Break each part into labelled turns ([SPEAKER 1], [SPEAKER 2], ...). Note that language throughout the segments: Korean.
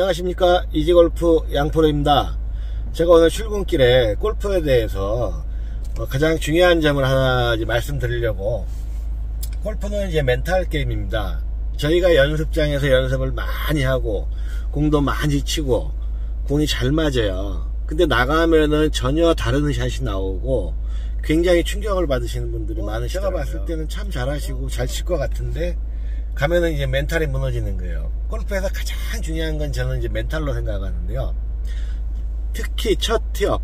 [SPEAKER 1] 안녕하십니까, 이지골프 양프로입니다. 제가 오늘 출근길에 골프에 대해서 가장 중요한 점을 하나 말씀드리려고. 골프는 이제 멘탈 게임입니다. 저희가 연습장에서 연습을 많이 하고 공도 많이 치고 공이 잘 맞아요. 근데 나가면은 전혀 다른 샷이 나오고 굉장히 충격을 받으시는 분들이 많으시더라고요. 제가 봤을 때는 참 잘하시고 잘 칠 것 같은데 가면은 이제 멘탈이 무너지는 거예요. 골프에서 가장 중요한 건 저는 이제 멘탈로 생각하는데요. 특히 첫 티업,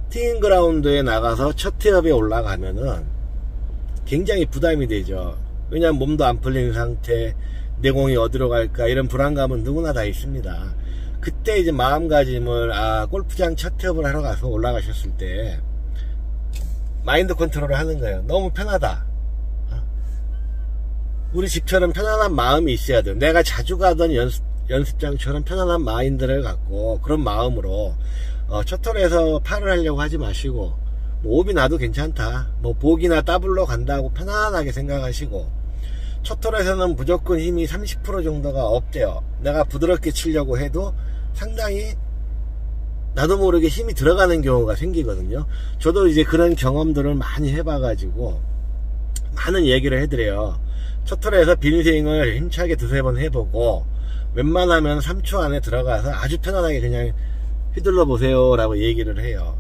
[SPEAKER 1] 티잉 그라운드에 나가서 첫 티업에 올라가면은 굉장히 부담이 되죠. 왜냐면 몸도 안 풀리는 상태, 내 공이 어디로 갈까 이런 불안감은 누구나 다 있습니다. 그때 이제 마음가짐을 골프장 첫 티업을 하러 가서 올라가셨을 때 마인드 컨트롤을 하는 거예요. 너무 편하다. 우리 집처럼 편안한 마음이 있어야 돼요. 내가 자주 가던 연습장처럼 편안한 마인드를 갖고 그런 마음으로 첫 홀에서 파를 하려고 하지 마시고 뭐 오비 나도 괜찮다, 뭐 보기나 더블로 간다고 편안하게 생각하시고, 첫 홀에서는 무조건 힘이 30% 정도가 없대요. 내가 부드럽게 치려고 해도 상당히 나도 모르게 힘이 들어가는 경우가 생기거든요. 저도 이제 그런 경험들을 많이 해봐가지고 많은 얘기를 해드려요. 첫 홀에서 빈스윙을 힘차게 두세 번 해보고 웬만하면 3초 안에 들어가서 아주 편안하게 그냥 휘둘러 보세요 라고 얘기를 해요.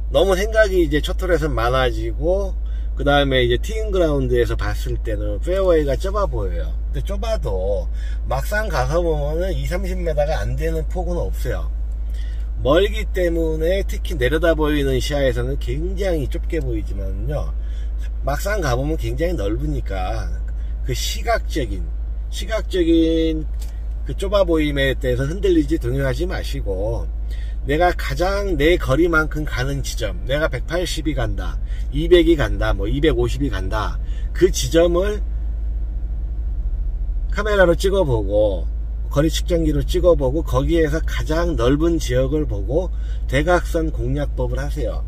[SPEAKER 1] 너무 생각이 이제 첫 홀에서 많아지고 그 다음에 이제 티잉 그라운드에서 봤을 때는 페어웨이가 좁아 보여요. 근데 좁아도 막상 가서 보면은 20-30m가 안 되는 폭은 없어요. 멀기 때문에 특히 내려다 보이는 시야에서는 굉장히 좁게 보이지만요, 막상 가보면 굉장히 넓으니까 그 시각적인 그 좁아 보임에 대해서 흔들리지 동요하지 마시고, 내가 가장 내 거리만큼 가는 지점, 내가 180이 간다, 200이 간다, 뭐 250이 간다, 그 지점을 카메라로 찍어보고 거리 측정기로 찍어보고 거기에서 가장 넓은 지역을 보고 대각선 공략법을 하세요.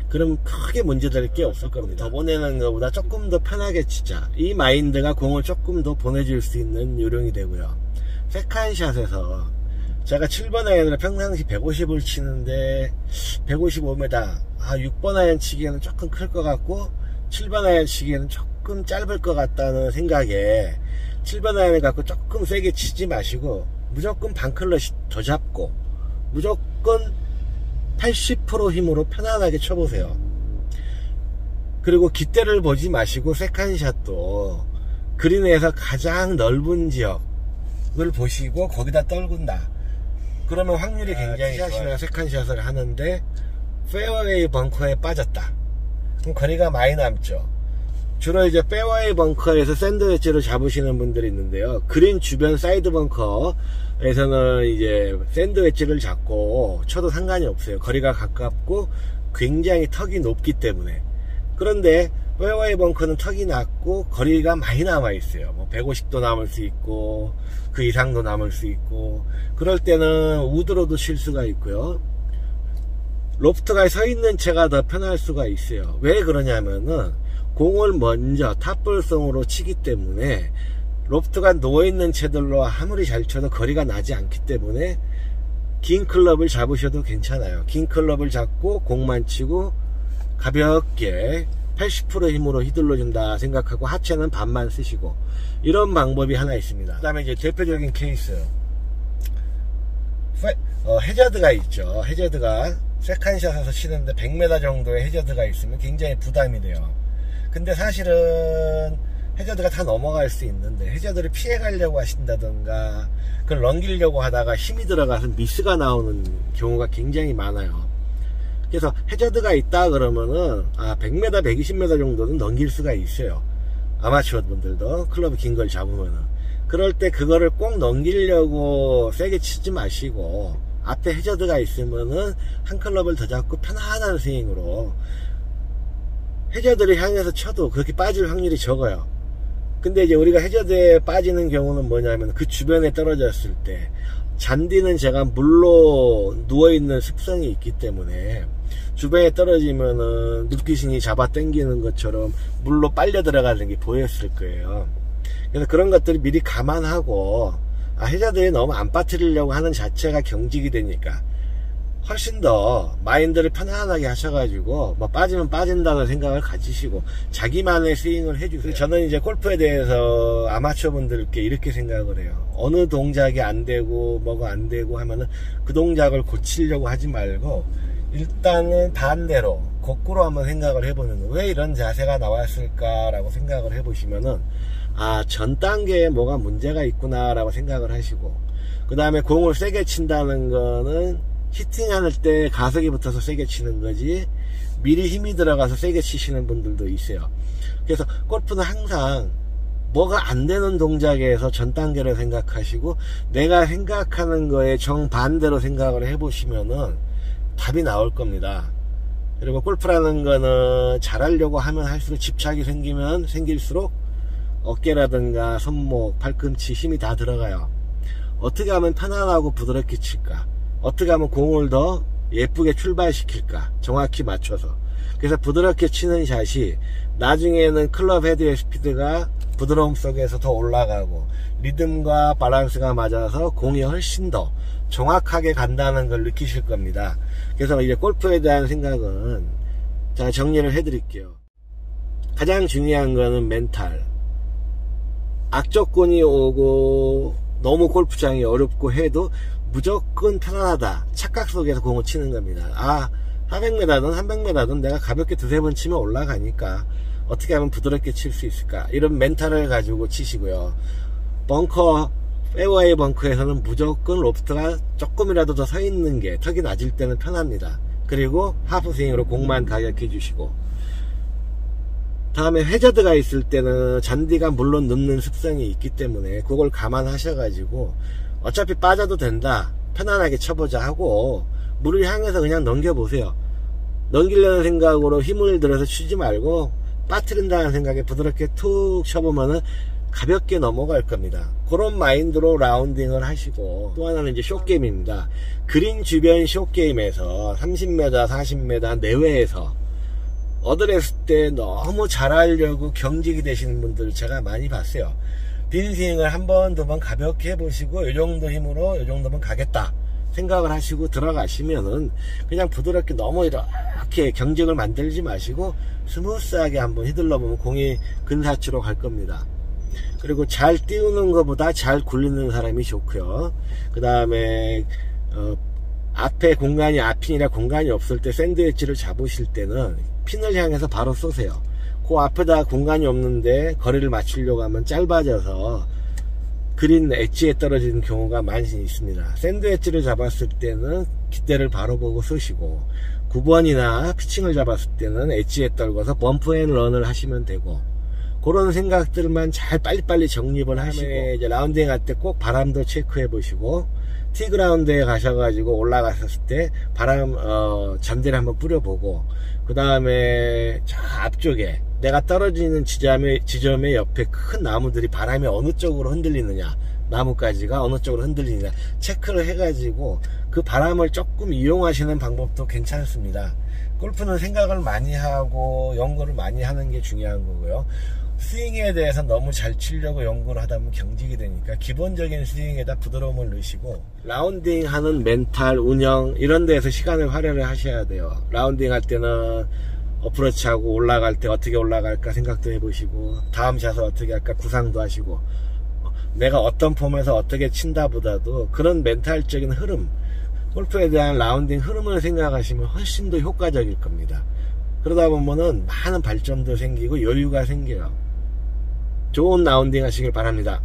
[SPEAKER 1] 그럼 크게 문제될 게 없을 겁니다. 더 보내는 것보다 조금 더 편하게 치자, 이 마인드가 공을 조금 더 보내줄 수 있는 요령이 되고요. 세컨샷에서 제가 7번 아이언으로 평상시 150을 치는데 155m, 6번 아이언 치기에는 조금 클 것 같고 7번 아이언 치기에는 조금 짧을 것 같다는 생각에 7번 아이언을 갖고 조금 세게 치지 마시고 무조건 반클럿 더 잡고 무조건 80% 힘으로 편안하게 쳐보세요. 그리고 깃대를 보지 마시고 세컨샷도 그린에서 가장 넓은 지역을 보시고 거기다 떨군다. 그러면 확률이 굉장히 좋아요. 세컨샷을 하는데 페어웨이 벙커에 빠졌다. 그럼 거리가 많이 남죠. 주로 이제 페어웨이 벙커에서 샌드웨지를 잡으시는 분들이 있는데요. 그린 주변 사이드 벙커에서는 이제 샌드웨지를 잡고 쳐도 상관이 없어요. 거리가 가깝고 굉장히 턱이 높기 때문에. 그런데 페어웨이 벙커는 턱이 낮고 거리가 많이 남아 있어요. 뭐 150도 남을 수 있고 그 이상도 남을 수 있고, 그럴 때는 우드로도 칠 수가 있고요. 로프트가 서 있는 채가 더 편할 수가 있어요. 왜 그러냐면은 공을 먼저 탑볼성으로 치기 때문에 로프트가 누워있는 채들로 아무리 잘 쳐도 거리가 나지 않기 때문에 긴 클럽을 잡으셔도 괜찮아요. 긴 클럽을 잡고 공만 치고 가볍게 80% 힘으로 휘둘러준다 생각하고 하체는 반만 쓰시고, 이런 방법이 하나 있습니다. 그 다음에 이제 대표적인 케이스, 해저드가 있죠. 해저드가 세컨샷에서 치는데 100m 정도의 해저드가 있으면 굉장히 부담이 돼요. 근데 사실은 해저드가 다 넘어갈 수 있는데 해저드를 피해 가려고 하신다던가 그걸 넘기려고 하다가 힘이 들어가서 미스가 나오는 경우가 굉장히 많아요. 그래서 해저드가 있다 그러면은 100m, 120m 정도는 넘길 수가 있어요. 아마추어 분들도 클럽이 긴 걸 잡으면은. 그럴 때 그거를 꼭 넘기려고 세게 치지 마시고 앞에 해저드가 있으면은 한 클럽을 더 잡고 편안한 스윙으로 해저드를 향해서 쳐도 그렇게 빠질 확률이 적어요. 근데 이제 우리가 해저드에 빠지는 경우는 뭐냐면 그 주변에 떨어졌을 때 잔디는 제가 물로 누워있는 습성이 있기 때문에 주변에 떨어지면은 눕기신이 잡아 당기는 것처럼 물로 빨려 들어가는 게 보였을 거예요. 그래서 그런 것들이 미리 감안하고 해저드에 너무 안 빠뜨리려고 하는 자체가 경직이 되니까 훨씬 더 마인드를 편안하게 하셔가지고 뭐 빠지면 빠진다는 생각을 가지시고 자기만의 스윙을 해주세요. 저는 이제 골프에 대해서 아마추어 분들께 이렇게 생각을 해요. 어느 동작이 안 되고 뭐가 안 되고 하면은 그 동작을 고치려고 하지 말고 일단은 반대로 거꾸로 한번 생각을 해보는, 왜 이런 자세가 나왔을까 라고 생각을 해보시면은 전 단계에 뭐가 문제가 있구나 라고 생각을 하시고, 그 다음에 공을 세게 친다는 거는 히팅할 때 가속이 붙어서 세게 치는 거지 미리 힘이 들어가서 세게 치시는 분들도 있어요. 그래서 골프는 항상 뭐가 안 되는 동작에서 전 단계로 생각하시고 내가 생각하는 거에 정반대로 생각을 해보시면은 답이 나올 겁니다. 그리고 골프라는 거는 잘하려고 하면 할수록 집착이 생기면 생길수록 어깨라든가 손목, 팔꿈치 힘이 다 들어가요. 어떻게 하면 편안하고 부드럽게 칠까? 어떻게 하면 공을 더 예쁘게 출발시킬까? 정확히 맞춰서. 그래서 부드럽게 치는 샷이 나중에는 클럽 헤드의 스피드가 부드러움 속에서 더 올라가고 리듬과 밸런스가 맞아서 공이 훨씬 더 정확하게 간다는 걸 느끼실 겁니다. 그래서 이제 골프에 대한 생각은 자, 정리를 해드릴게요. 가장 중요한 거는 멘탈. 악조건이 오고 너무 골프장이 어렵고 해도 무조건 편안하다, 착각 속에서 공을 치는 겁니다. 400m든 300m든 내가 가볍게 두세 번 치면 올라가니까 어떻게 하면 부드럽게 칠 수 있을까, 이런 멘탈을 가지고 치시고요. 벙커, 페어웨이 벙커에서는 무조건 로프트가 조금이라도 더 서 있는 게 턱이 낮을 때는 편합니다. 그리고 하프 스윙으로 공만 가격해 주시고, 다음에 해저드가 있을 때는 잔디가 물론 눕는 습성이 있기 때문에 그걸 감안하셔가지고 어차피 빠져도 된다, 편안하게 쳐보자 하고 물을 향해서 그냥 넘겨보세요. 넘기려는 생각으로 힘을 들여서 치지 말고 빠뜨린다는 생각에 부드럽게 툭 쳐보면은 가볍게 넘어갈 겁니다. 그런 마인드로 라운딩을 하시고, 또 하나는 이제 숏게임입니다. 그린 주변 숏게임에서 30m, 40m 내외에서 어드레스 때 너무 잘하려고 경직이 되시는 분들 제가 많이 봤어요. 빈스윙을 한 번, 두 번 가볍게 해보시고 이 정도 힘으로 이 정도면 가겠다 생각을 하시고 들어가시면은 그냥 부드럽게 너무 이렇게 경직을 만들지 마시고 스무스하게 한번 휘둘러 보면 공이 근사치로 갈 겁니다. 그리고 잘 띄우는 것보다 잘 굴리는 사람이 좋고요. 그 다음에 앞에 공간이 앞핀이라 공간이 없을 때 샌드 웨지를 잡으실 때는 핀을 향해서 바로 쏘세요. 그 앞에다 공간이 없는데 거리를 맞추려고 하면 짧아져서 그린 엣지에 떨어지는 경우가 많이 있습니다. 샌드 웨지를 잡았을 때는 깃대를 바로 보고 쏘시고, 9번이나 피칭을 잡았을 때는 엣지에 떨궈서 범프 앤 런을 하시면 되고, 그런 생각들만 잘 빨리빨리 정립을 하시고, 이제 라운딩 할 때 꼭 바람도 체크해 보시고, 티그라운드에 가셔가지고 올라갔을 때 바람 잔디를 한번 뿌려보고, 그 다음에 저 앞쪽에 내가 떨어지는 지점의 옆에 큰 나무들이 바람이 어느 쪽으로 흔들리느냐, 나뭇가지가 어느 쪽으로 흔들리느냐 체크를 해가지고 그 바람을 조금 이용하시는 방법도 괜찮습니다. 골프는 생각을 많이 하고 연구를 많이 하는 게 중요한 거고요. 스윙에 대해서 너무 잘 치려고 연구를 하다 보면 경직이 되니까 기본적인 스윙에다 부드러움을 넣으시고, 라운딩 하는 멘탈, 운영 이런 데에서 시간을 활용을 하셔야 돼요. 라운딩 할 때는 어프로치하고 올라갈 때 어떻게 올라갈까 생각도 해보시고, 다음 샷을 어떻게 할까 구상도 하시고, 내가 어떤 폼에서 어떻게 친다 보다도 그런 멘탈적인 흐름, 골프에 대한 라운딩 흐름을 생각하시면 훨씬 더 효과적일 겁니다. 그러다 보면은 많은 발전도 생기고 여유가 생겨요. 좋은 라운딩 하시길 바랍니다.